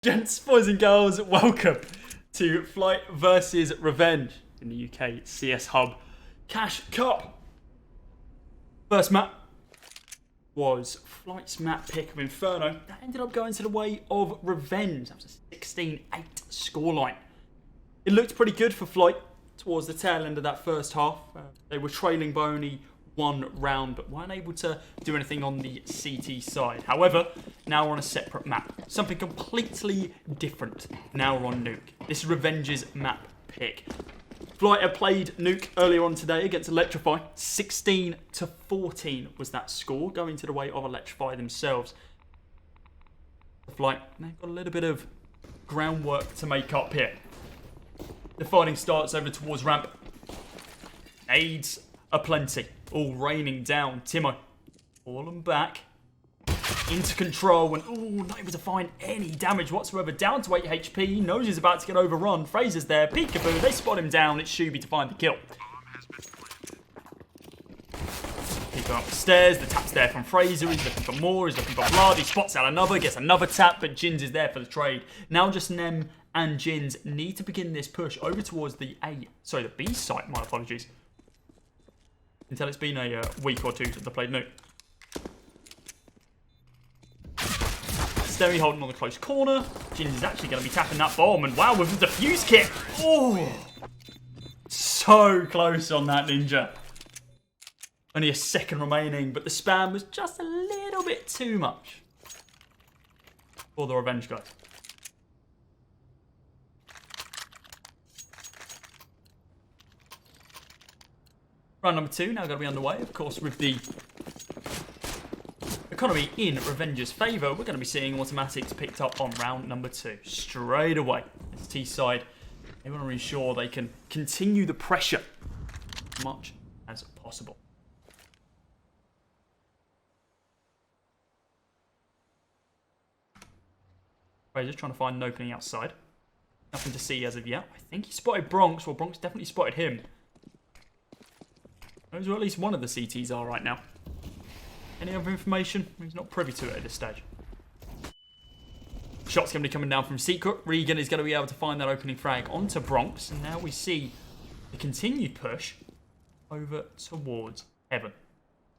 Gents, boys and girls, welcome to Flight versus Revenge in the UKCS Hub Cash Cup. First map was Flight's map pick of Inferno. That ended up going to the way of Revenge. That was a 16-8 scoreline. It looked pretty good for Flight towards the tail end of that first half. They were trailing by only one round, but weren't able to do anything on the CT side. However, now we're on a separate map. Something completely different. Now we're on Nuke. This is Revenge's map pick. Flight had played Nuke earlier on today against Electrify. 16-14 was that score, going to the way of Electrify themselves. Flight, they've got a little bit of groundwork to make up here. The fighting starts over towards ramp. Aids aplenty. All raining down. Timo falling back into control and not able to find any damage whatsoever. Down to 8 HP. He knows he's about to get overrun. Fraser's there. Peekaboo. They spot him down. It's Shuby to find the kill. He go up the stairs. The tap's there from Fraser. He's looking for more. He's looking for blood. He spots out another. Gets another tap. But Jins is there for the trade. Now just Nem and Jins need to begin this push over towards the B site. My apologies. Until it's been a week or two since I played Nuke. Steri holding on the close corner. Jins is actually going to be tapping that bomb. And wow, with the defuse kit. Oh, so close on that ninja. Only a second remaining, but the spam was just a little bit too much for the Revenge guys. Round number 2 now going to be underway. Of course, with the economy in Revenge's favour, we're going to be seeing automatics picked up on round number 2 straight away. It's T-side. They want to ensure they can continue the pressure as much as possible. Just trying to find an opening outside. Nothing to see as of yet. I think he spotted Bronx. Well, Bronx definitely spotted him. Knows where at least one of the CTs are right now. Any other information? He's not privy to it at this stage. Shots going to be coming down from Secret. Regan is going to be able to find that opening frag onto Bronx. And now we see the continued push over towards Heaven.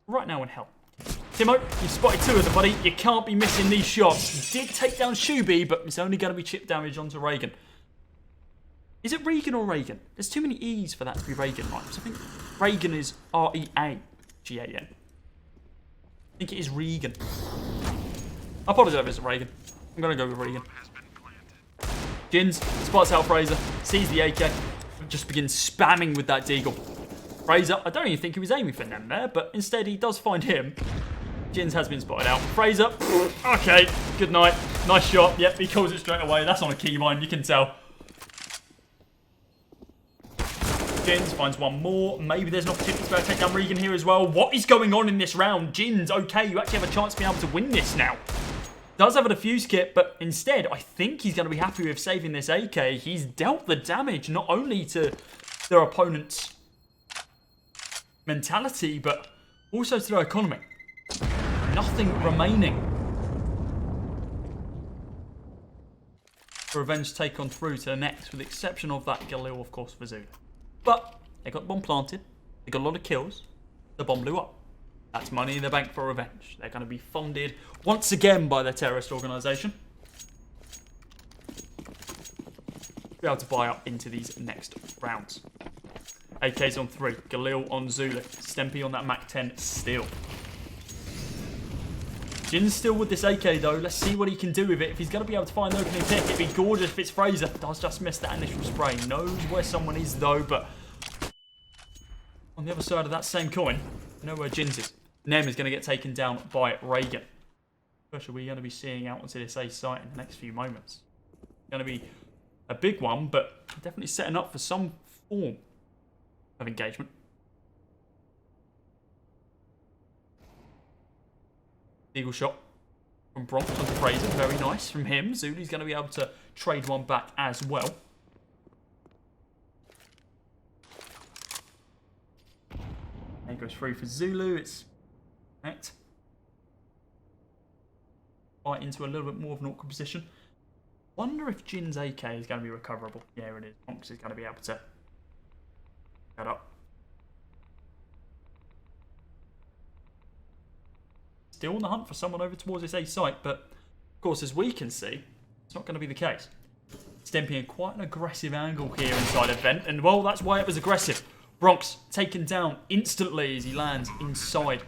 Right now in Hell. Timo, you've spotted 2 of them, buddy. You can't be missing these shots. You did take down Shuby, but it's only going to be chip damage onto Regan. Is it Regan or Reagan? There's too many E's for that to be Reagan, right? So I think Reagan is R-E-A-G-A-N. I think it is Regan. I apologise if it's Reagan. I'm going to go with Regan. Jins spots out Fraser, sees the AK, and just begins spamming with that deagle. Fraser, I don't even think he was aiming for them there, but instead he does find him. Jins has been spotted out. Fraser, okay, good night. Nice shot. Yep, he calls it straight away. That's on a keymine, you can tell. Jins finds one more. Maybe there's an opportunity to take down Regan here as well. What is going on in this round? Jins, okay, you actually have a chance to be able to win this now. Does have a defuse kit, but instead, I think he's going to be happy with saving this AK. He's dealt the damage not only to their opponent's mentality, but also to their economy. Nothing remaining. Revenge take on through to the next, with the exception of that Galil, of course, for Zulu. But they got the bomb planted. They got a lot of kills. The bomb blew up. That's money in the bank for Revenge. They're going to be funded once again by their terrorist organisation. Be able to buy up into these next rounds. AK's on 3. Galil on Zulu. Stempy on that Mac 10 still. Jin's still with this AK though. Let's see what he can do with it. If he's going to be able to find the opening pick, it'd be gorgeous if it's Fraser. Does just miss that initial spray. Knows where someone is though, but on the other side of that same coin, you know where Jins is. Nem is going to get taken down by Reagan. Push are we going to be seeing out onto this A site in the next few moments? Going to be a big one, but definitely setting up for some form of engagement. Eagle shot from Bronx onto Fraser. Very nice from him. Zulu's going to be able to trade one back as well. There goes through for Zulu. It's connect. Fight into a little bit more of an awkward position. Wonder if Jin's AK is going to be recoverable. Yeah, it is. Bronx is going to be able to get up. Still on the hunt for someone over towards this A site, but of course, as we can see, it's not going to be the case. Stempy in quite an aggressive angle here inside of vent, and well, that's why it was aggressive. Bronx taken down instantly as he lands inside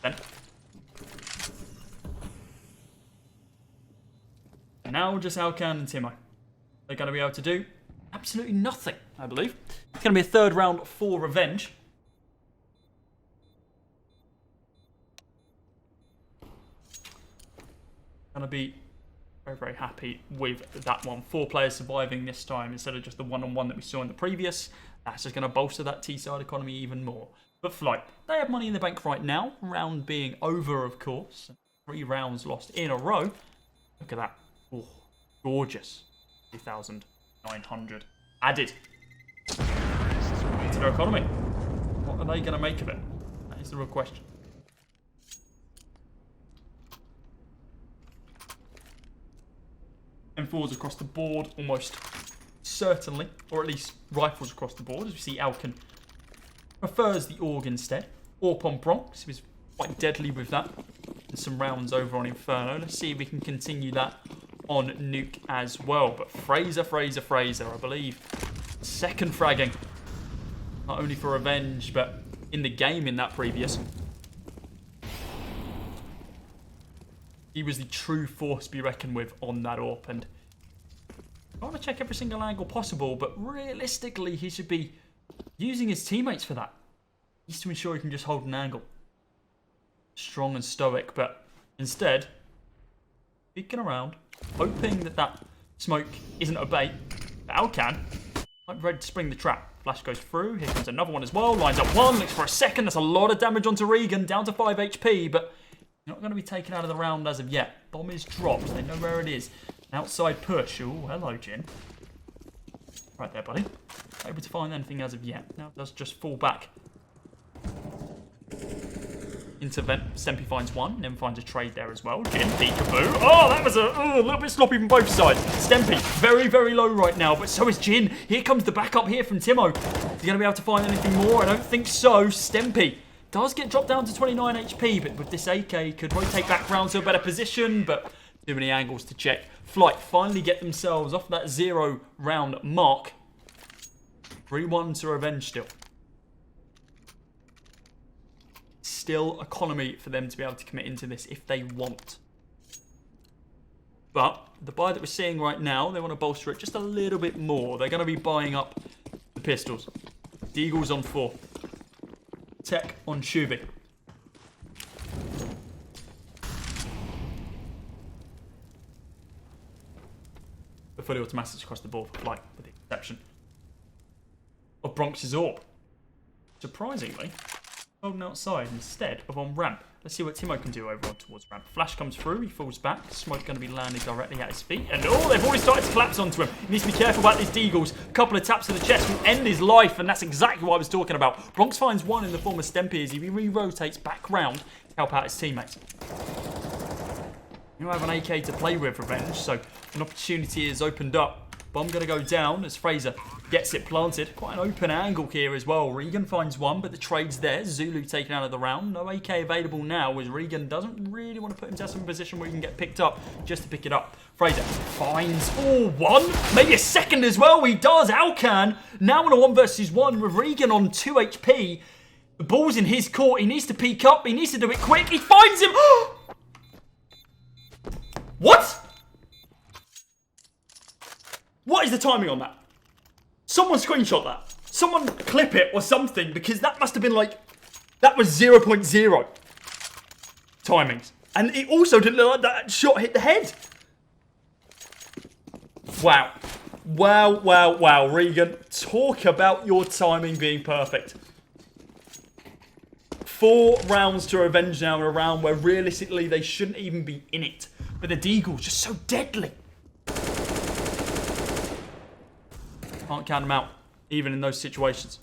vent. And now just Alcan and Timo. They're going to be able to do absolutely nothing, I believe. It's going to be a third round for revenge. Going to be very, very happy with that one. 4 players surviving this time instead of just the one-on-one that we saw in the previous. That's just going to bolster that T-side economy even more. But Flight, they have money in the bank right now. Round being over, of course. 3 rounds lost in a row. Look at that. Oh, gorgeous. 3,900 added to their economy. What are they going to make of it? That is the real question. M4s across the board, almost certainly, or at least rifles across the board, as we see Alcan prefers the AUG instead. AWP on Bronx, he was quite deadly with that. And some rounds over on Inferno. Let's see if we can continue that on Nuke as well. But Fraser, I believe, second fragging. Not only for revenge, but in the game in that previous. He was the true force to be reckoned with on that AWP, and I want to check every single angle possible, but realistically, he should be using his teammates for that. He's to ensure he can just hold an angle. Strong and stoic, but instead, peeking around, hoping that that smoke isn't a bait. But Alcan might be ready to spring the trap. Flash goes through, here comes another one as well, lines up one, looks for a second, that's a lot of damage onto Regan, down to 5 HP, but not going to be taken out of the round as of yet. Bomb is dropped. They know where it is. Outside push. Oh, hello, Jin. Right there, buddy. Not able to find anything as of yet. Now it does just fall back into vent. Stempy finds one. Then finds a trade there as well. Jin, peekaboo. Oh, that was a little bit sloppy from both sides. Stempy, very, very low right now. But so is Jin. Here comes the backup here from Timo. Is he going to be able to find anything more? I don't think so. Stempy does get dropped down to 29 HP, but with this AK, could rotate back round to a better position, but too many angles to check. Flight finally get themselves off that 0 round mark. 3-1 to revenge still. Still economy for them to be able to commit into this if they want. But the buy that we're seeing right now, they want to bolster it just a little bit more. They're going to be buying up the pistols. Deagle's on 4. Tech on Shubi. The fully automatics across the board for Flight, with the exception of Bronx's AWP. Surprisingly, holding outside instead of on ramp. Let's see what Timo can do over on towards ramp. Flash comes through, he falls back. Smoke going to be landing directly at his feet. And oh, they've already started to collapse onto him. He needs to be careful about these deagles. A couple of taps to the chest will end his life, and that's exactly what I was talking about. Bronx finds one in the form of Stempy as he re-rotates back round to help out his teammates. You have an AK to play with, Revenge, so an opportunity is opened up. Bomb going to go down as Fraser gets it planted. Quite an open angle here as well. Regan finds one, but the trade's there. Zulu taken out of the round. No AK available now as Regan doesn't really want to put himself in a position where he can get picked up just to pick it up. Fraser finds one, maybe a second as well. He does. Alcan now on a 1 versus 1 with Regan on 2 HP. The ball's in his court. He needs to peek up. He needs to do it quick. He finds him. What? What is the timing on that? Someone screenshot that. Someone clip it or something, because that must have been like, that was 0.0 timings. And it also didn't look like that shot hit the head. Wow. Wow, wow, wow. Regan, talk about your timing being perfect. 4 rounds to revenge now in a round where realistically they shouldn't even be in it. But the Deagle's just so deadly. Can't count them out, even in those situations.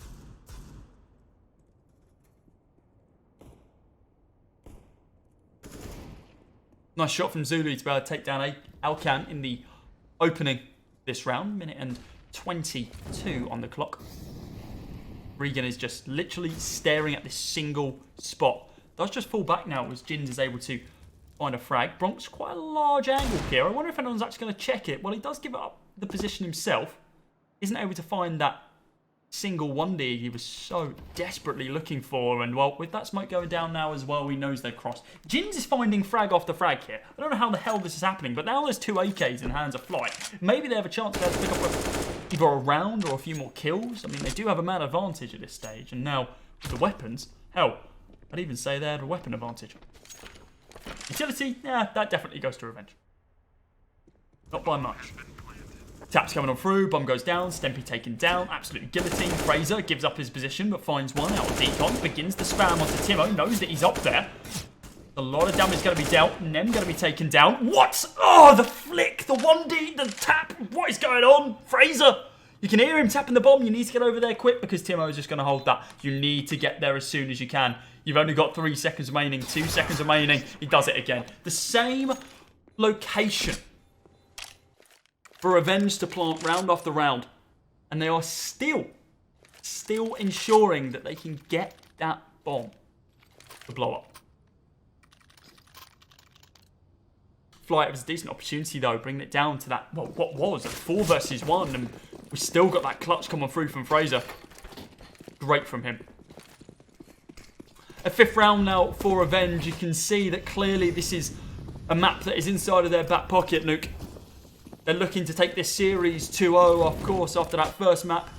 Nice shot from Zulu to be able to take down Alcan in the opening this round. Minute and 22 on the clock. Regan is just literally staring at this single spot. Does just fall back now as Jins is able to find a frag. Bronx, quite a large angle here. I wonder if anyone's actually going to check it. Well, he does give up the position himself. Isn't able to find that single 1D he was so desperately looking for. And, well, with that smoke going down now as well, he knows they've crossed. Jins is finding frag after frag here. I don't know how the hell this is happening, but now there's 2 AKs in hands of Flight. Maybe they have a chance to pick up either a round or a few more kills. I mean, they do have a man advantage at this stage. And now, with the weapons, hell, I'd even say they have a weapon advantage. Utility, yeah, that definitely goes to Revenge. Not by much. Taps coming on through, bomb goes down, Stempy taken down, absolute guillotine. Fraser gives up his position but finds one out of Decon, begins to spam onto Timo, knows that he's up there. A lot of damage going to be dealt, Nem going to be taken down. What? Oh, the flick, the 1D, the tap, what is going on? Fraser, you can hear him tapping the bomb, you need to get over there quick because Timo is just going to hold that. You need to get there as soon as you can. You've only got 3 seconds remaining, 2 seconds remaining. He does it again. The same location for Revenge to plant round after round. And they are still ensuring that they can get that bomb to blow up. Flight was a decent opportunity though, bringing it down to that, well, what was a 4 versus 1. And we still got that clutch coming through from Fraser. Great from him. A 5th round now for Revenge. You can see that clearly this is a map that is inside of their back pocket, Nuke. They're looking to take this series 2-0, of course, after that first map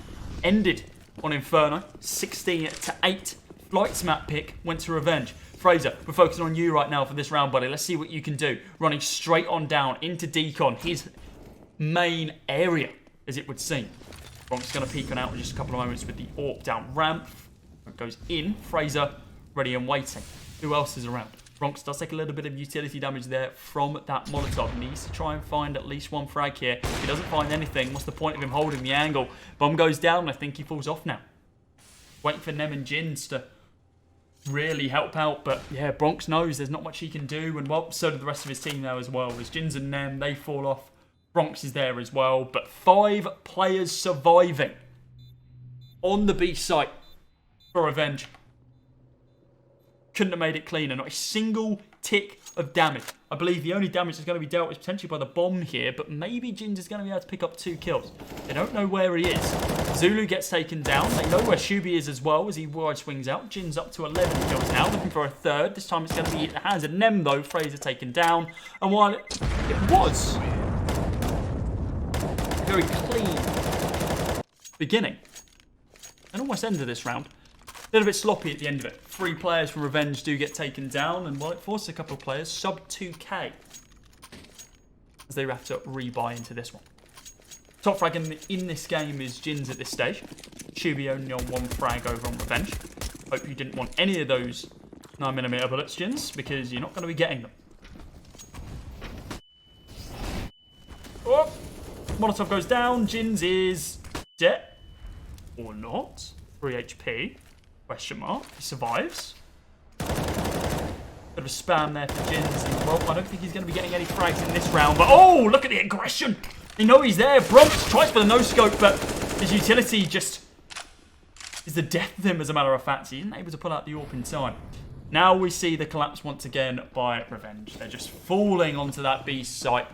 ended on Inferno. 16-8. Flight's map pick went to Revenge. Fraser, we're focusing on you right now for this round, buddy. Let's see what you can do. Running straight on down into Decon, his main area, as it would seem. Bronx going to peek on out in just a couple of moments with the AWP down ramp. It goes in. Fraser ready and waiting. Who else is around? Bronx does take a little bit of utility damage there from that Molotov. Needs to try and find at least 1 frag here. If he doesn't find anything, what's the point of him holding the angle? Bomb goes down. I think he falls off now. Waiting for Nem and Jins to really help out. But yeah, Bronx knows there's not much he can do. And well, so did the rest of his team now as well. As Jins and Nem, they fall off. Bronx is there as well. But 5 players surviving on the B site for Revenge. Couldn't have made it cleaner. Not a single tick of damage. I believe the only damage that's going to be dealt is potentially by the bomb here, but maybe Jins is going to be able to pick up 2 kills. They don't know where he is. Zulu gets taken down. They know where Shubi is as well as he wide swings out. Jins up to 11 kills now, looking for a 3rd. This time it's going to be at the hands of Nem though. Fraser taken down. And while it was a very clean beginning and almost end of this round, a little bit sloppy at the end of it. 3 players from Revenge do get taken down, and while it forces a couple of players, sub 2k, as they have to rebuy into this one. Top frag in this game is Jins at this stage. Shubi only on 1 frag over on Revenge. Hope you didn't want any of those 9mm bullets, Jins, because you're not going to be getting them. Oh, Molotov goes down. Jins is dead. Or not. 3 HP. Question mark. He survives. Bit of a spam there for Jins. And, well, I don't think he's going to be getting any frags in this round. But, oh, look at the aggression. You know he's there. Bronx tries for the no-scope, but his utility just is the death of him, as a matter of fact. He isn't able to pull out the AWP in time. Now we see the collapse once again by Revenge. They're just falling onto that B site.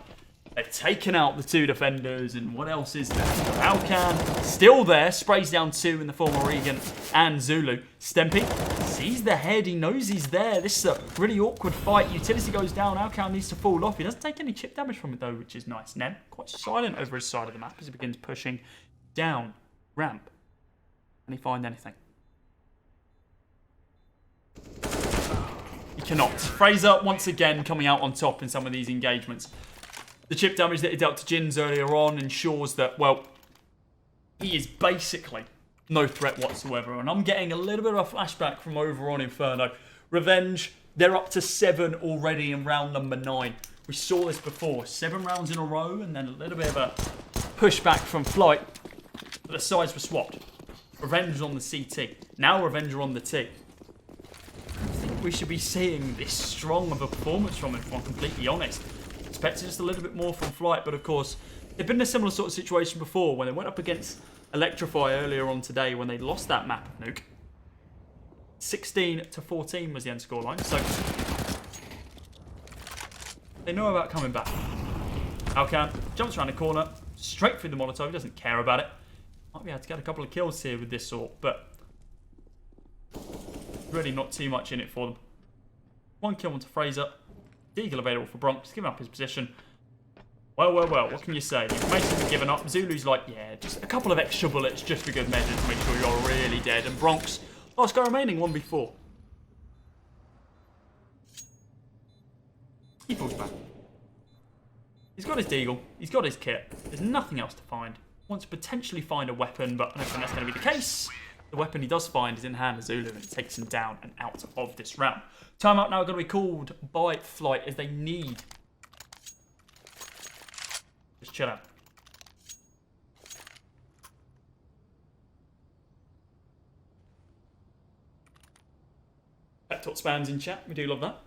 They've taken out the 2 defenders, and what else is there? Alcan, still there, sprays down 2 in the form of Regan and Zulu. Stempy sees the head, he knows he's there. This is a really awkward fight. Utility goes down, Alcan needs to fall off. He doesn't take any chip damage from it though, which is nice. Nem, quite silent over his side of the map as he begins pushing down ramp. Can he find anything? He cannot. Fraser, once again, coming out on top in some of these engagements. The chip damage that he dealt to Jins earlier on ensures that, well, he is basically no threat whatsoever. And I'm getting a little bit of a flashback from over on Inferno. Revenge, they're up to 7 already in round number 9. We saw this before. 7 rounds in a row and then a little bit of a pushback from Flight. But the sides were swapped. Revenge on the CT. Now Revenge are on the T. I think we should be seeing this strong of a performance from him, if I'm completely honest. Expected just a little bit more from Flight, but of course, They've been in a similar sort of situation before when they went up against Electrify earlier on today when they lost that map of Nuke. 16-14 was the end scoreline, so they know about coming back. Alcan jumps around the corner, straight through the Molotov, he doesn't care about it. Might be able to get a couple of kills here with this sort, but really not too much in it for them. One kill onto Fraser. Deagle available for Bronx, giving up his position. Well, what can you say? The information's been given up. Zulu's like, yeah, just a couple of extra bullets just for good measure to make sure you're really dead. And Bronx, last guy remaining, 1v4. He falls back. He's got his Deagle. He's got his kit. There's nothing else to find. Wants to potentially find a weapon, but I don't think that's going to be the case. The weapon he does find is in the hand of Zulu, and it takes him down and out of this round. Timeout now going to be called by Flight as they need. Just chill out. Pep Talk spams in chat. We do love that.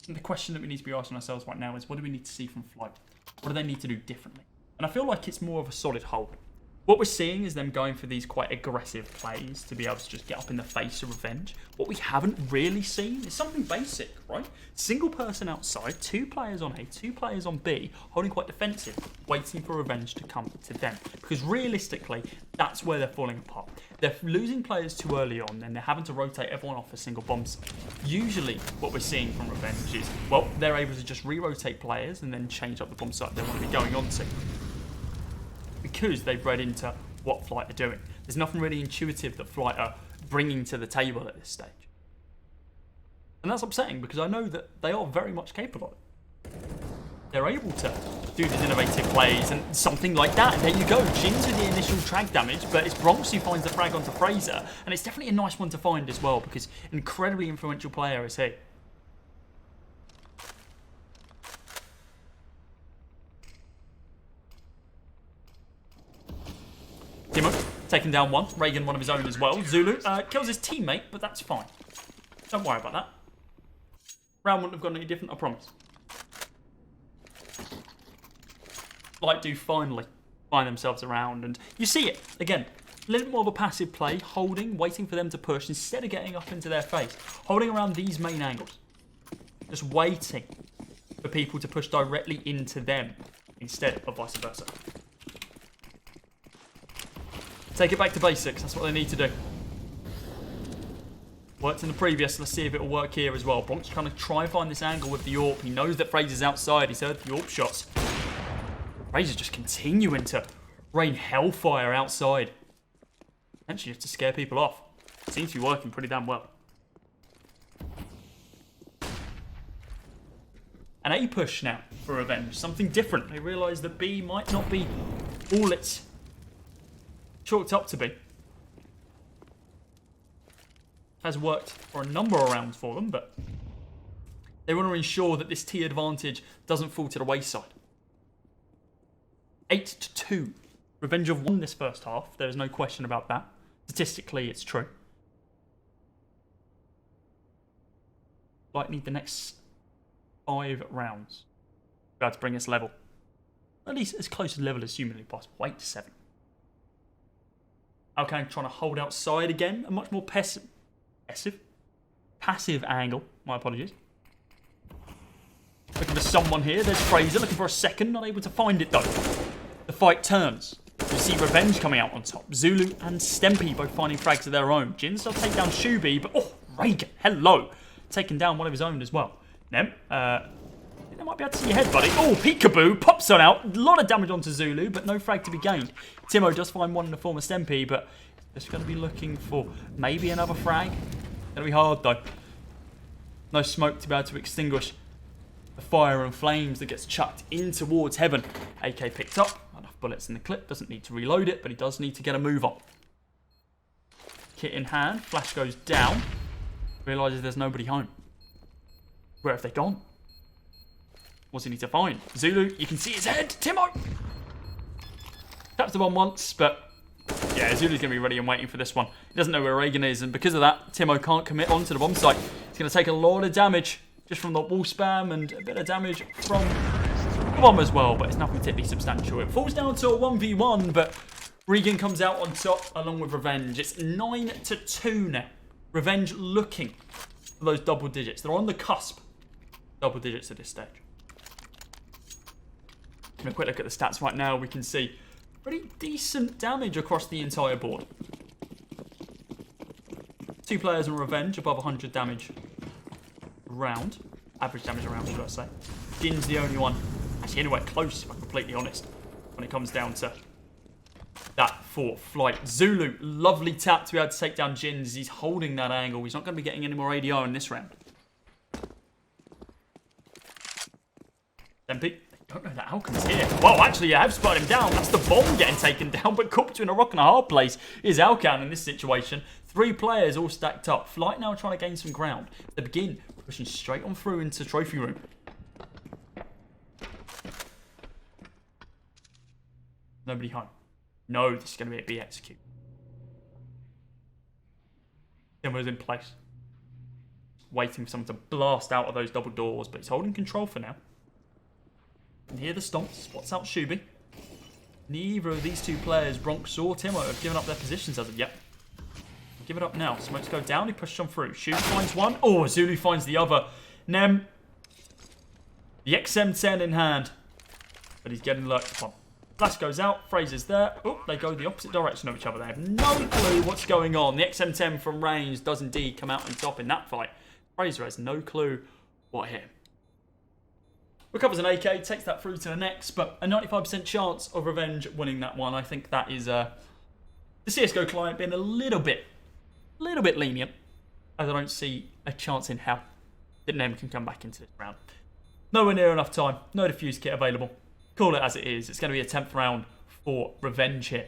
And the question that we need to be asking ourselves right now is, what do we need to see from Flight? What do they need to do differently? And I feel like it's more of a solid hold. What we're seeing is them going for these quite aggressive plays to be able to just get up in the face of Revenge. What we haven't really seen is something basic, right? Single person outside, 2 players on A, 2 players on B, holding quite defensive, waiting for Revenge to come to them. Because realistically, that's where they're falling apart. They're losing players too early on, and they're having to rotate everyone off a single bomb site. Usually, what we're seeing from Revenge is, well, they're able to just re-rotate players and then change up the bomb site they want to be going on to. Because they've read into what Flight are doing. There's nothing really intuitive that Flight are bringing to the table at this stage. And that's upsetting because I know that they are very much capable of it. They're able to do these innovative plays and something like that. And there you go. Jin's with the initial trag damage, but it's Bronx who finds the frag onto Fraser. And it's definitely a nice one to find as well because incredibly influential player is he. Timo taking down one. Reagan, one of his own as well. Zulu kills his teammate, but that's fine. Don't worry about that. Round wouldn't have gone any different, I promise. Light do finally find themselves around, and you see it again. A little bit more of a passive play, holding, waiting for them to push instead of getting up into their face. Holding around these main angles. Just waiting for people to push directly into them instead of vice versa. Take it back to basics. That's what they need to do. Worked in the previous. Let's see if it'll work here as well. Bronx trying to try and find this angle with the AWP. He knows that Fraser's outside. He's heard the AWP shots. Fraser's just continuing to rain hellfire outside. Essentially just to scare people off. Seems to be working pretty damn well. An A push now for Revenge. Something different. They realise that B might not be all it's chalked up to be. Has worked for a number of rounds for them, but they want to ensure that this T advantage doesn't fall to the wayside. 8-2. Revenge have won this first half. There is no question about that. Statistically, it's true. Might need the next 5 rounds to be able to bring us level. At least as close to level as humanly possible. 8-7. Okay, trying to hold outside again. A much more passive angle. My apologies. Looking for someone here. There's Fraser looking for a second. Not able to find it though. The fight turns. You see Revenge coming out on top. Zulu and Stempy both finding frags of their own. Jin still take down Shuby, but oh, Reagan, hello. Taking down one of his own as well. Nem, they might be able to see your head, buddy. Oh, peekaboo, pops on out. A lot of damage onto Zulu, but no frag to be gained. Timo does find one in the form of Stempy, but just going to be looking for maybe another frag. Going to be hard, though. No smoke to be able to extinguish the fire and flames that gets chucked in towards heaven. AK picked up. Enough bullets in the clip. Doesn't need to reload it, but he does need to get a move on. Kit in hand. Flash goes down. Realises there's nobody home. Where have they gone? What's he need to find? Zulu, you can see his head. Timo! Taps the bomb once, but Yeah, Zulu's going to be ready and waiting for this one. He doesn't know where Reagan is, and because of that, Timo can't commit onto the bomb site. He's going to take a lot of damage just from the wall spam and a bit of damage from the bomb as well, but it's nothing particularly substantial. It falls down to a 1v1, but Regan comes out on top along with Revenge. It's 9-2 now. Revenge looking for those double digits. They're on the cusp. Double digits at this stage. And a quick look at the stats right now, we can see pretty decent damage across the entire board. 2 players on Revenge above 100 damage round. Average damage around, should I say. Jin's the only one actually anywhere close, if I'm completely honest, when it comes down to that for Flight. Zulu, lovely tap to be able to take down Jins. He's holding that angle. He's not going to be getting any more ADR in this round. Dempy, I don't know that Alchem's here. Well, actually, I have spotted him down. That's the bomb getting taken down, but caught between a rock and a hard place is Alcan in this situation. 3 players all stacked up. Flight now trying to gain some ground. They begin pushing straight on through into trophy room. Nobody home. No, this is going to be executed. Timber's in place. Waiting for someone to blast out of those double doors, but he's holding control for now. And here the stomps. Spots out Shubi. Neither of these 2 players, Bronx or Timo, have given up their positions as of yet. Give it up now. Smokes go down. He pushes on through. Shubi finds one. Oh, Zulu finds the other. Nem. The XM10 in hand. But he's getting lurked upon. Flash goes out. Fraser's there. Oh, they go the opposite direction of each other. They have no clue what's going on. The XM10 from range does indeed come out on top in that fight. Fraser has no clue what hit him. Recovers an AK, takes that through to the next, but a 95% chance of Revenge winning that one. I think that is the CSGO client being a little bit lenient, as I don't see a chance in hell that Nem can come back into this round. Nowhere near enough time. No defuse kit available. Call it as it is. It's going to be a 10th round for Revenge here.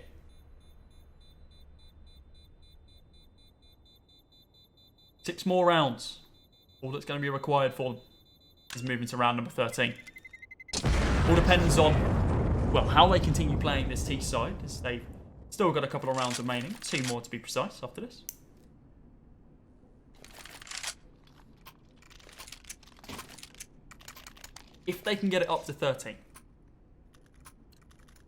Six more rounds. All that's going to be required for them is moving to round number 13. All depends on, well, how they continue playing this T side, as they've still got a couple of rounds remaining. 2 more to be precise after this. If they can get it up to 13.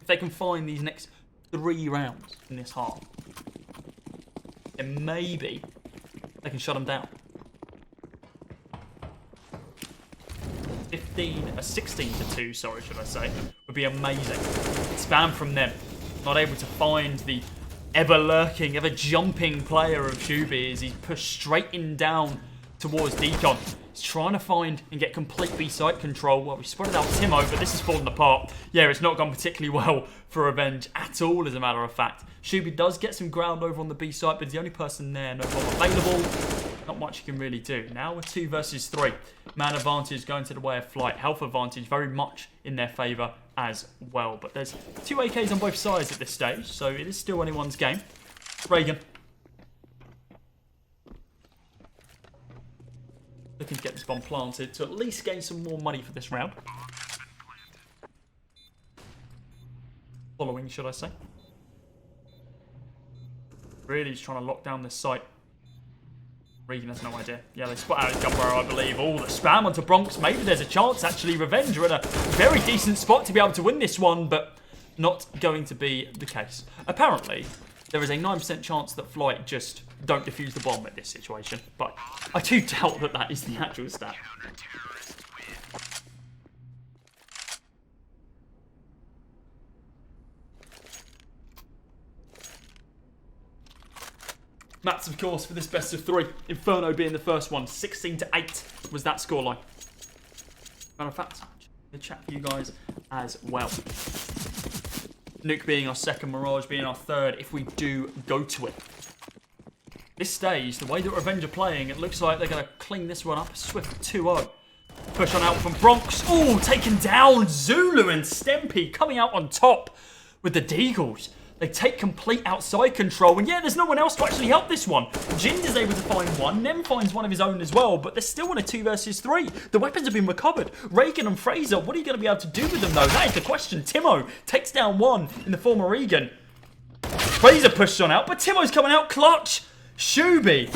If they can find these next 3 rounds in this half, then maybe they can shut them down. 16-2, sorry, should I say, would be amazing. Spam from them. Not able to find the ever-lurking, ever-jumping player of Shubi as he's pushed straight in down towards Deacon. He's trying to find and get complete B-site control. Well, we spotted out Timo, but this has fallen apart. Yeah, it's not gone particularly well for Revenge at all, as a matter of fact. Shubi does get some ground over on the B-site, but he's the only person there. No bomb available. Not much you can really do. Now we're 2 versus 3. Man advantage going to the way of Flight. Health advantage very much in their favour as well. But there's 2 AKs on both sides at this stage, so it is still anyone's game. Reagan. Looking to get this bomb planted to at least gain some more money for this round. Following, should I say. Really just trying to lock down this site. Regan has no idea. Yeah, they spot out his gun barrel, I believe. Oh, the spam onto Bronx. Maybe there's a chance, actually. Revenge are in a very decent spot to be able to win this one, but not going to be the case. Apparently, there is a 9% chance that Flight just don't defuse the bomb at this situation, but I do doubt that that is the actual stat. Mats, of course, for this best of 3. Inferno being the first one. 16-8 was that scoreline. Matter of fact, the chat for you guys as well. Nuke being our second, Mirage being our third, if we do go to it. This stage, the way that Revenge are playing, it looks like they're going to clean this one up. Swift 2-0. Push on out from Bronx. Oh, taken down. Zulu and Stempy coming out on top with the Deagles. They take complete outside control. And yeah, there's no one else to actually help this one. Jin is able to find one. Nem finds one of his own as well. But they're still in a 2 versus 3. The weapons have been recovered. Regan and Fraser, what are you going to be able to do with them, though? That is the question. Timo takes down one in the form of Regan. Fraser pushed on out, but Timo's coming out clutch. Shuby,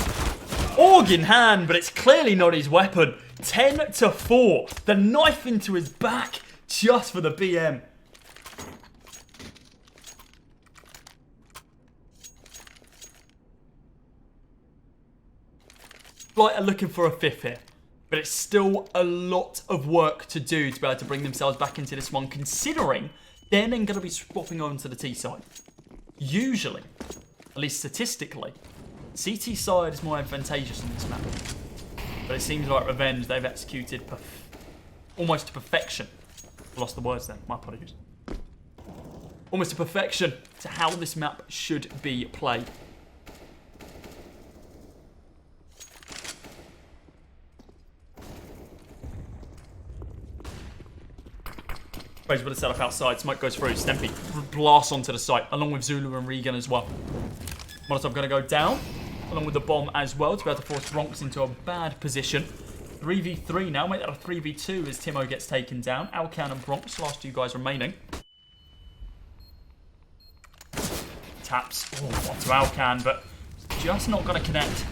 org in hand, but it's clearly not his weapon. 10-4. The knife into his back just for the BM. Flight are looking for a fifth here, but it's still a lot of work to do to be able to bring themselves back into this one, considering they're then going to be swapping on to the T side. Usually, at least statistically, CT side is more advantageous on this map. But it seems like Revenge, they've executed almost to perfection. I lost the words then, my apologies. Almost to perfection to how this map should be played. Fraser with a setup outside. Smoke goes through. Stempy blasts onto the site, along with Zulu and Regan as well. Molotov going to go down, along with the bomb as well, to be able to force Bronx into a bad position. 3v3 now. Make that a 3v2 as Timo gets taken down. Alcan and Bronx, last two guys remaining. Taps. Oh, onto Alcan, but just not going to connect.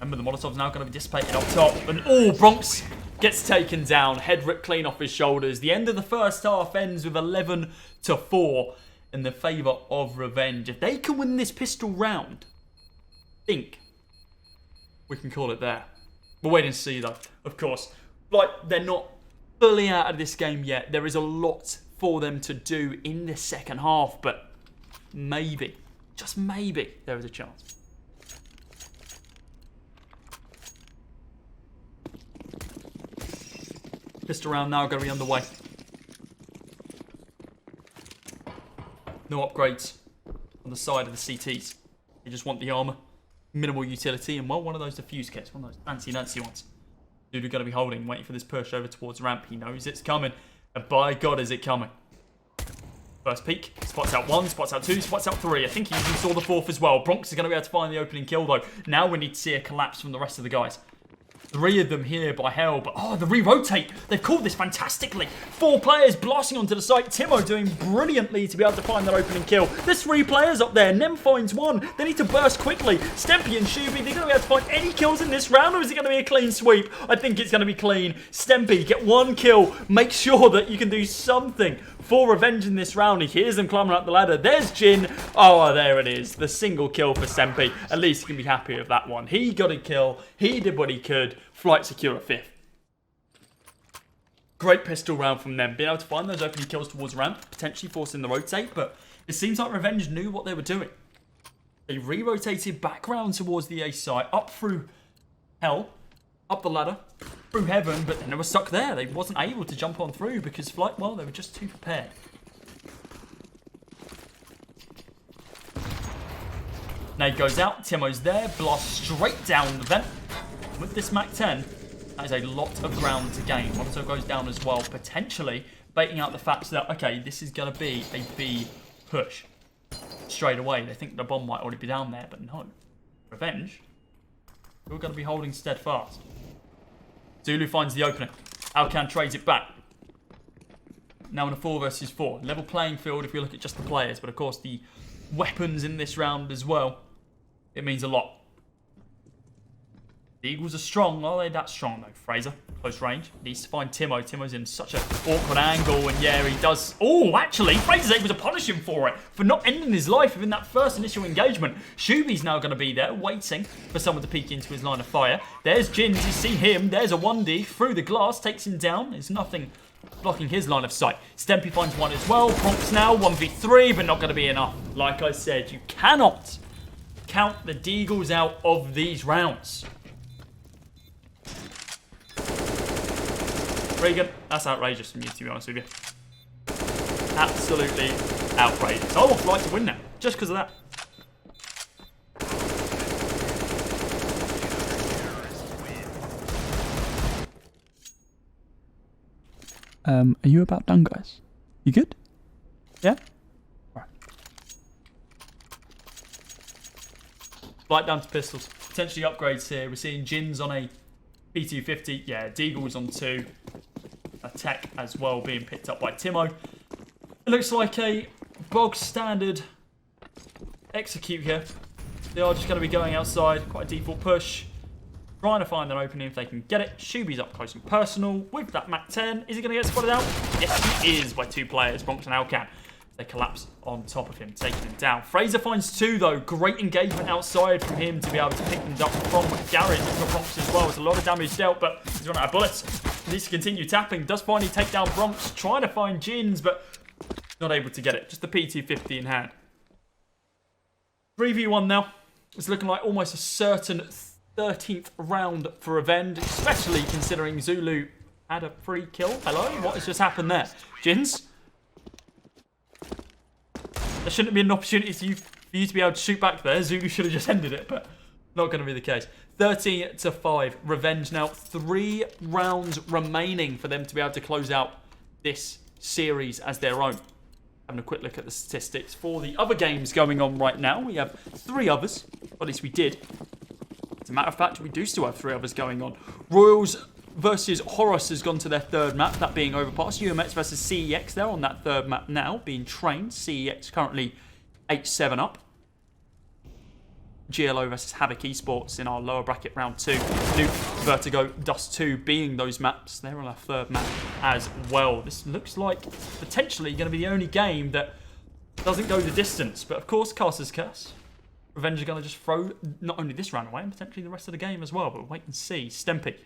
Remember, the Molotov's now going to be dissipated up top. And, oh, Bronx gets taken down. Head ripped clean off his shoulders. The end of the first half ends with 11-4 in the favour of Revenge. If they can win this pistol round, I think we can call it there. We'll wait and see, though, of course. Like, they're not fully out of this game yet. There is a lot for them to do in the second half, but maybe, just maybe, there is a chance. Pistol round now going to be underway. No upgrades on the side of the CTs. You just want the armour, minimal utility, and well, one of those defuse kits, one of those fancy ones. Dude, we're going to be holding, waiting for this push over towards ramp. He knows it's coming, and by God, is it coming. First peek, spots out one, spots out two, spots out three. I think he even saw the fourth as well. Bronx is going to be able to find the opening kill, though. Now we need to see a collapse from the rest of the guys. 3 of them here by hell, but oh, the re-rotate. They've called this fantastically. 4 players blasting onto the site. Timo doing brilliantly to be able to find that opening kill. There's 3 players up there. Nem finds 1. They need to burst quickly. Stempy and Shuby, they're going to be able to find any kills in this round, or is it going to be a clean sweep? I think it's going to be clean. Stempy, get 1 kill. Make sure that you can do something for Revenge in this round. He hears them climbing up the ladder. There's Jin. Oh, there it is. The single kill for Stempy. At least he can be happy with that one. He got a kill. He did what he could. Flight secure a 5th. Great pistol round from them. Being able to find those opening kills towards ramp, potentially forcing the rotate, but it seems like Revenge knew what they were doing. They re-rotated back round towards the A site, up through hell, up the ladder, through heaven, but then they were stuck there. They wasn't able to jump on through because Flight, well, they were just too prepared. Nade goes out, Timo's there, blast straight down the vent. With this MAC-10, that is a lot of ground to gain. Molotov goes down as well, potentially baiting out the fact that, okay, this is going to be a B push. Straight away, they think the bomb might already be down there, but no. Revenge, we're going to be holding steadfast. Zulu finds the opening. Alcan trades it back. Now in a 4 versus 4. Level playing field if you look at just the players, but of course the weapons in this round as well. It means a lot. The Eagles are strong. Are they that strong though? Fraser, close range. Needs to find Timo. Timo's in such an awkward angle, and yeah, he does. Oh, actually, Fraser's able to punish him for it, for not ending his life within that first initial engagement. Shuby's now going to be there, waiting for someone to peek into his line of fire. There's Jins. You see him. There's a 1D through the glass, takes him down. There's nothing blocking his line of sight. Stempy finds one as well. Bronx now 1v3, but not going to be enough. Like I said, you cannot count the Deagles out of these rounds. Regan, that's outrageous from you, to be honest with you. Absolutely outrageous. I want Flight to win now, just because of that. Are you about done, guys? You good? Yeah? Right. Flight down to pistols. Potentially upgrades here. We're seeing Jins on a P250. Yeah, Deagle's on 2. Attack as well being picked up by Timo. It looks like a bog standard execute here. They are just going to be going outside. Quite a default push. Trying to find an opening if they can get it. Shuby's up close and personal with that Mac 10. Is he going to get spotted out? Yes, he is by 2 players, Bronx and Alcan. They collapse on top of him, taking him down. Fraser finds 2, though. Great engagement outside from him to be able to pick them up from Garrett for Bronx as well. It's a lot of damage dealt, but he's run out of bullets. He needs to continue tapping. Does finally take down Bronx. Trying to find Jins, but not able to get it. Just the P250 in hand. 3v1 now. It's looking like almost a certain 13th round for Revenge, especially considering Zulu had a free kill. Hello? What has just happened there? Jins? There shouldn't be an opportunity for you to be able to shoot back there. Zulu should have just ended it, but not going to be the case. 30-5. Revenge now. 3 rounds remaining for them to be able to close out this series as their own. Having a quick look at the statistics for the other games going on right now. We have 3 others. Or at least we did. As a matter of fact, we do still have 3 others going on. Royals versus Horus has gone to their 3rd map, that being Overpass. UMX versus CEX, they're on that 3rd map now, being trained. CEX currently 8-7 up. GLO versus Havoc Esports in our lower bracket round 2. Nuke, Vertigo, Dust 2 being those maps. They're on our 3rd map as well. This looks like potentially going to be the only game that doesn't go the distance. But of course, Caster's Curse. Revenge are going to just throw not only this round away, and potentially the rest of the game as well. But we'll wait and see. Stempy,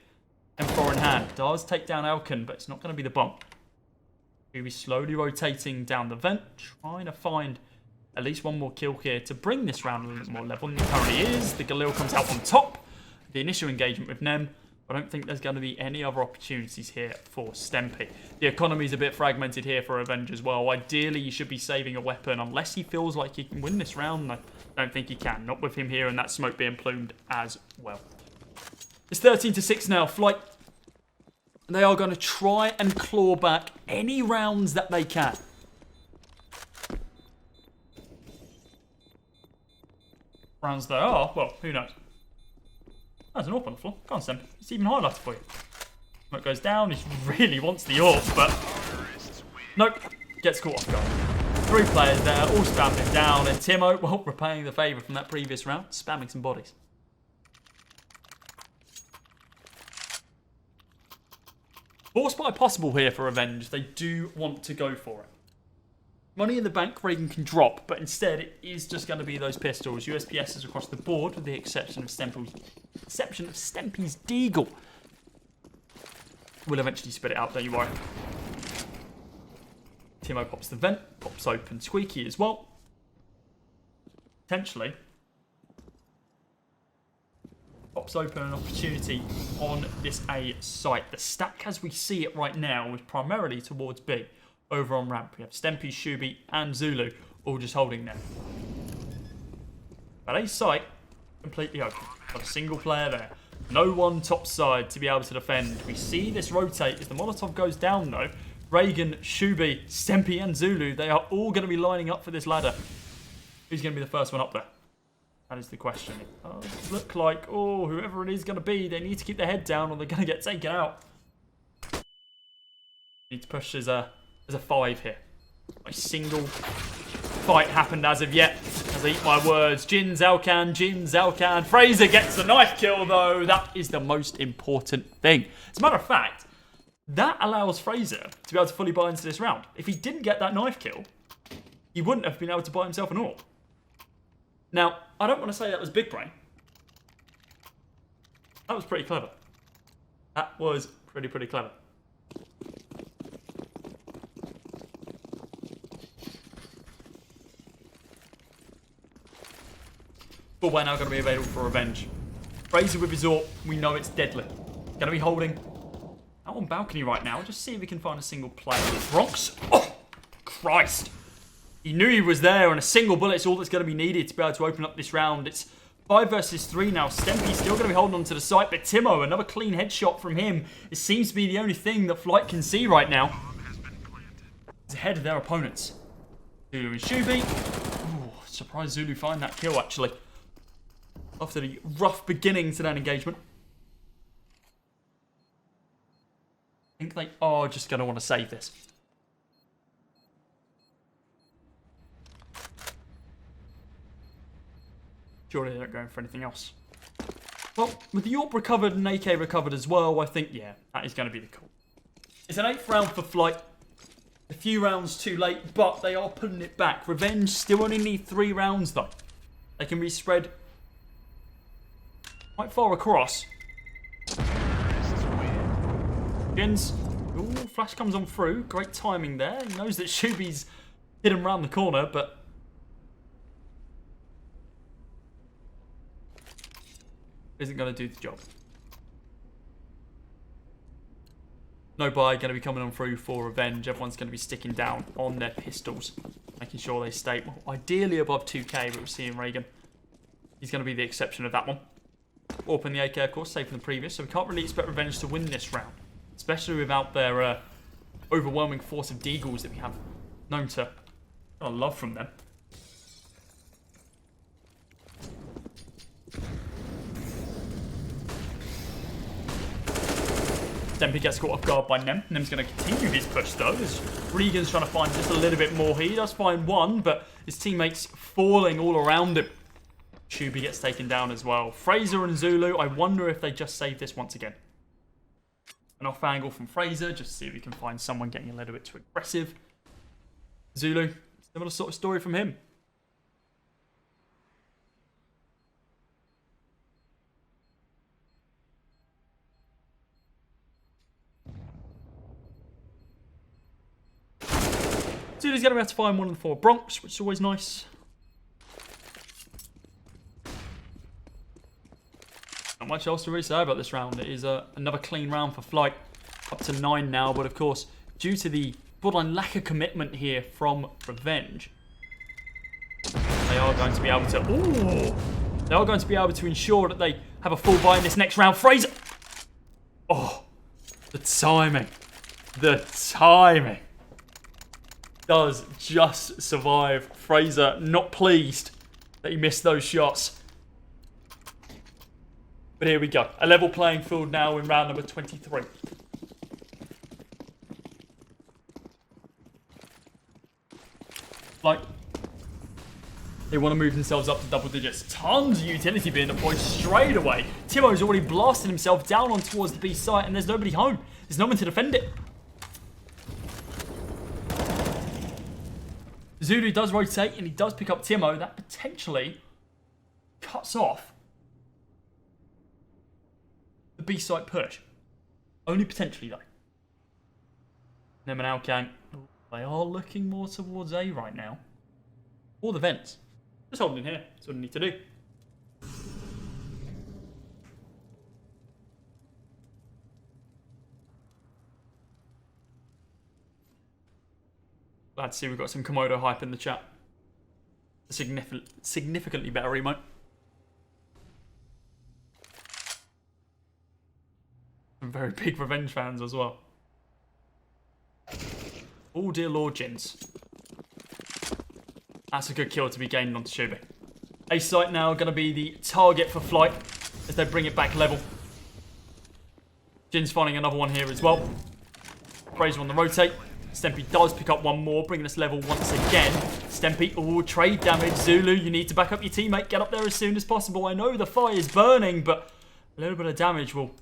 M4 in hand, does take down Alcan, but it's not going to be the bomb. He'll be slowly rotating down the vent, trying to find at least one more kill here to bring this round a little bit more level than it currently is. The Galil comes out on top. The initial engagement with Nem. I don't think there's going to be any other opportunities here for Stempy. The economy is a bit fragmented here for Revenge as well. Ideally, you should be saving a weapon unless he feels like he can win this round. I don't think he can. Not with him here and that smoke being plumed as well. It's 13-6 now. Flight. They are going to try and claw back any rounds that they can. Rounds they are, well, who knows? There's an AWP on the floor. Go on, Sam. It's even highlighted for you. Smoke goes down. He really wants the AWP, but nope. Gets caught off guard. 3 players there, all spamming down, and Timo, well, repaying the favour from that previous round, spamming some bodies. Forced by possible here for Revenge. They do want to go for it. Money in the bank, Reagan can drop, but instead it is just going to be those pistols. USPSs across the board, with the exception of Stempy's Deagle. We'll eventually spit it out, don't you worry. Timo pops the vent, pops open Squeaky as well. Potentially pops open an opportunity on this A site. The stack as we see it right now is primarily towards B. Over on ramp, we have Stempy, Shuby, and Zulu all just holding them. But A site completely open. Not a single player there. No one top side to be able to defend. We see this rotate as the Molotov goes down though. Reagan, Shuby, Stempy, and Zulu, they are all going to be lining up for this ladder. Who's going to be the first one up there? That is the question. It does look like, oh, whoever it is going to be, they need to keep their head down or they're going to get taken out. Need to push as a 5 here. A single fight happened as of yet. As I eat my words. Jins Alcan. Fraser gets the knife kill though. That is the most important thing. As a matter of fact, that allows Fraser to be able to fully buy into this round. If he didn't get that knife kill, he wouldn't have been able to buy himself an AWP. Now, I don't want to say that was big brain. That was pretty clever. That was pretty clever. But we're now going to be available for Revenge. Fraser with his AWP, we know it's deadly. Going to be holding out on balcony right now. Just see if we can find a single player. Bronx. Oh, Christ. He knew he was there, and a single bullet is all that's going to be needed to be able to open up this round. It's 5 versus 3 now. Stempy's still going to be holding on to the site, but Timo, another clean headshot from him. It seems to be the only thing that Flight can see right now. He's ahead of their opponents. Zulu and Shuby. Ooh, surprised Zulu find that kill, actually. After the rough beginning to that engagement. I think they are just going to want to save this. Surely they're not going for anything else. Well, with the AWP recovered and AK recovered as well, I think, yeah, that is going to be the call. It's an 8th round for Flight. A few rounds too late, but they are putting it back. Revenge still only need 3 rounds, though. They can be spread quite far across. Jins. Ooh, flash comes on through. Great timing there. He knows that Shuby's hit him round the corner, but isn't going to do the job. No buy going to be coming on through for Revenge. Everyone's going to be sticking down on their pistols, making sure they stay, well, ideally above 2k, but we're seeing Reagan. He's going to be the exception of that one. Open the AK, of course, safe from the previous, so we can't really expect Revenge to win this round, especially without their overwhelming force of Deagles that we have known to love from them. Dempy gets caught off guard by Nem. Nem's going to continue his push though, as Regan's trying to find just a little bit more. He does find one, but his teammates falling all around him. Shuby gets taken down as well. Fraser and Zulu, I wonder if they just save this once again. An off angle from Fraser, just to see if we can find someone getting a little bit too aggressive. Zulu, similar sort of story from him. Zulu's going to have to find one of the 4 Bronx, which is always nice. Not much else to really say about this round. It is another clean round for Flight. Up to 9 now, but of course, due to the borderline lack of commitment here from Revenge, they are going to be able to... Ooh! They are going to be able to ensure that they have a full buy in this next round. Fraser! Oh! The timing. The timing. Does just survive. Fraser not pleased that he missed those shots. But here we go. A level playing field now in round number 23. Like, they want to move themselves up to double digits. Tons of utility being deployed straight away. Timo's already blasted himself down on towards the B site, and there's nobody home. There's no one to defend it. Zulu does rotate, and he does pick up Timo. That potentially cuts off the B site push. Only potentially, though. Nem and Alcan, they are looking more towards A right now. Or the vents. Just holding in here. That's what I need to do. Glad to see we've got some Komodo hype in the chat. A significantly better emote. Some very big Revenge fans as well. Oh dear Lord, Jins. That's a good kill to be gained onto Shuby. A site now going to be the target for Flight as they bring it back level. Jin's finding another one here as well. Fraser on the rotate. Stempy does pick up one more, bringing us level once again. Stempy, oh, trade damage. Zulu, you need to back up your teammate. Get up there as soon as possible. I know the fire is burning, but a little bit of damage will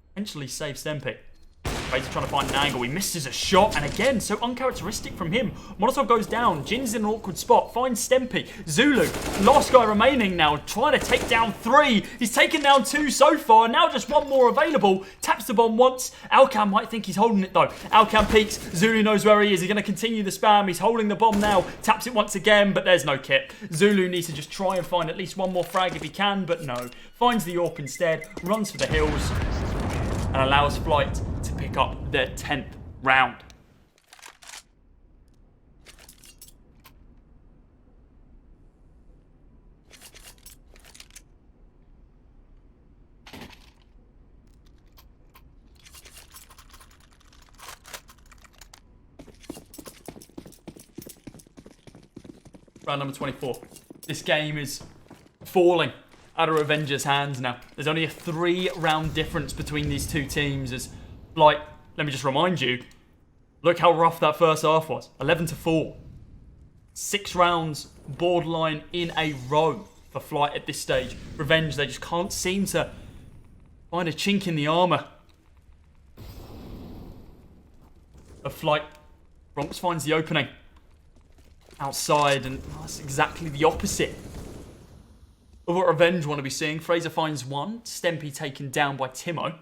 potentially save Stempy. Fraser trying to find an angle. He misses a shot, and again, so uncharacteristic from him. Molotov goes down. Jin's in an awkward spot. Finds Stempy. Zulu, last guy remaining now, trying to take down 3. He's taken down 2 so far. Now just 1 more available. Taps the bomb once. Alcan might think he's holding it, though. Alcan peeks. Zulu knows where he is. He's going to continue the spam. He's holding the bomb now. Taps it once again, but there's no kit. Zulu needs to just try and find at least 1 more frag if he can, but no. Finds the AWP instead. Runs for the hills. And allows Flight to pick up their 10th round. Round number 24. This game is falling out of Revenge's hands now. There's only a 3-round difference between these two teams as Flight, let me just remind you, look how rough that first half was. 11-4. 6 rounds borderline in a row for Flight at this stage. Revenge, they just can't seem to find a chink in the armour of Flight. Bronx finds the opening outside, and that's exactly the opposite of what Revenge want to be seeing. Fraser finds one. Stempy taken down by Timo.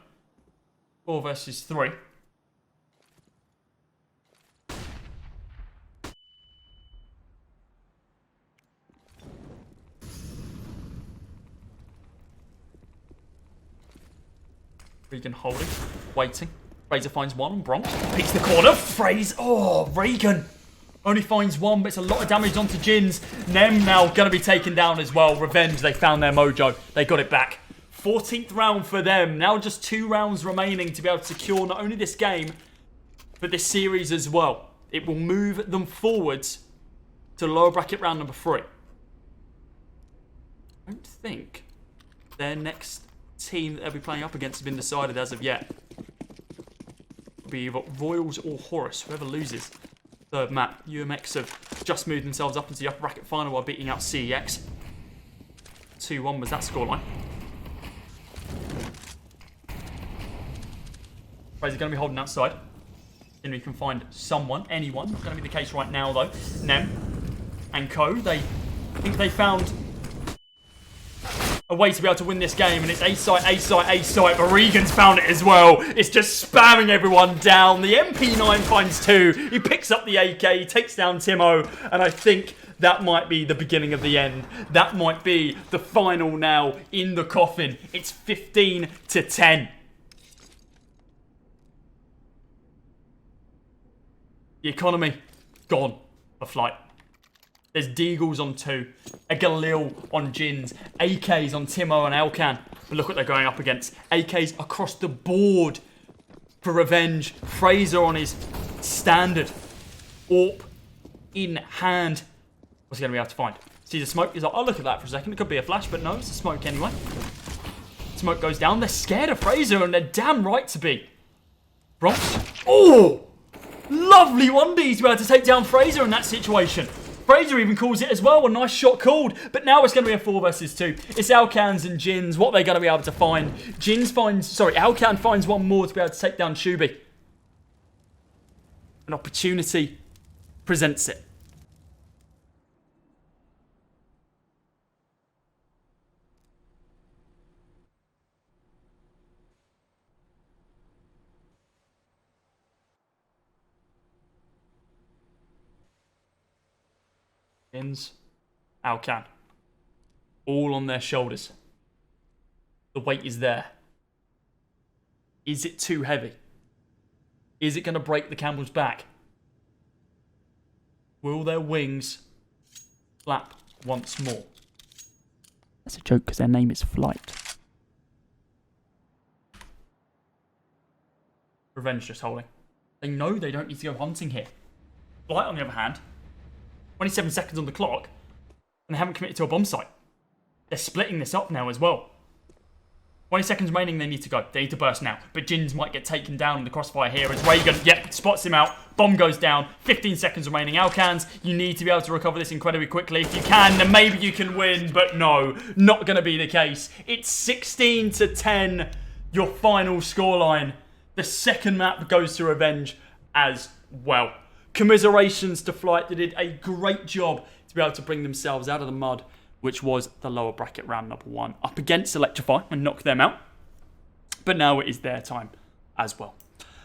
4 versus 3. Regan holding, waiting. Fraser finds one on Bronx. Picks the corner. Fraser. Oh, Regan only finds one, but it's a lot of damage onto Jins. Nem now going to be taken down as well. Revenge, they found their mojo. They got it back. 14th round for them. Now just 2 rounds remaining to be able to secure not only this game, but this series as well. It will move them forwards to lower bracket round number 3. I don't think their next team that they'll be playing up against has been decided as of yet. It'll be either Royals or Horus, whoever loses. Third map, UMX have just moved themselves up into the upper bracket final while beating out CEX. 2-1 was that scoreline. Fraser going to be holding outside. Then we can find someone, anyone. Not going to be the case right now though. Nem and Co. They think they found a way to be able to win this game, and it's A site, A site, A site, but Regan's found it as well. It's just spamming everyone down. The MP9 finds 2. He picks up the AK, he takes down Timo, and I think that might be the beginning of the end. That might be the final now in the coffin. It's 15-10. The economy, gone for Flight. There's Deagles on 2, a Galil on Jins, AKs on Timo and Alcan. But look what they're going up against. AKs across the board for Revenge. Fraser on his standard. AWP in hand. What's he going to be able to find? See the smoke? He's like, oh, look at that for a second. It could be a flash, but no, it's a smoke anyway. Smoke goes down. They're scared of Fraser, and they're damn right to be. Bronx. Oh! Lovely 1Ds to be able to take down Fraser in that situation. Fraser even calls it as well. A nice shot called. But now it's going to be a 4 versus 2. It's Alcans and Jins. What they're going to be able to find. Alcan finds one more to be able to take down Shubi. An opportunity presents it. Alcan. All on their shoulders. The weight is there. Is it too heavy? Is it going to break the camel's back? Will their wings flap once more? That's a joke because their name is Flight. Revenge just holding. They know they don't need to go hunting here. Flight, on the other hand, 27 seconds on the clock, and they haven't committed to a bomb site. They're splitting this up now as well. 20 seconds remaining, they need to go. They need to burst now. But Jins might get taken down in the crossfire here as Regan, spots him out. Bomb goes down. 15 seconds remaining. Alcans, you need to be able to recover this incredibly quickly. If you can, then maybe you can win. But no, not going to be the case. It's 16-10, your final scoreline. The second map goes to Revenge as well. Commiserations to Flight. They did a great job to be able to bring themselves out of the mud, which was the lower bracket round number 1, up against Electrify and knock them out. But now it is their time as well.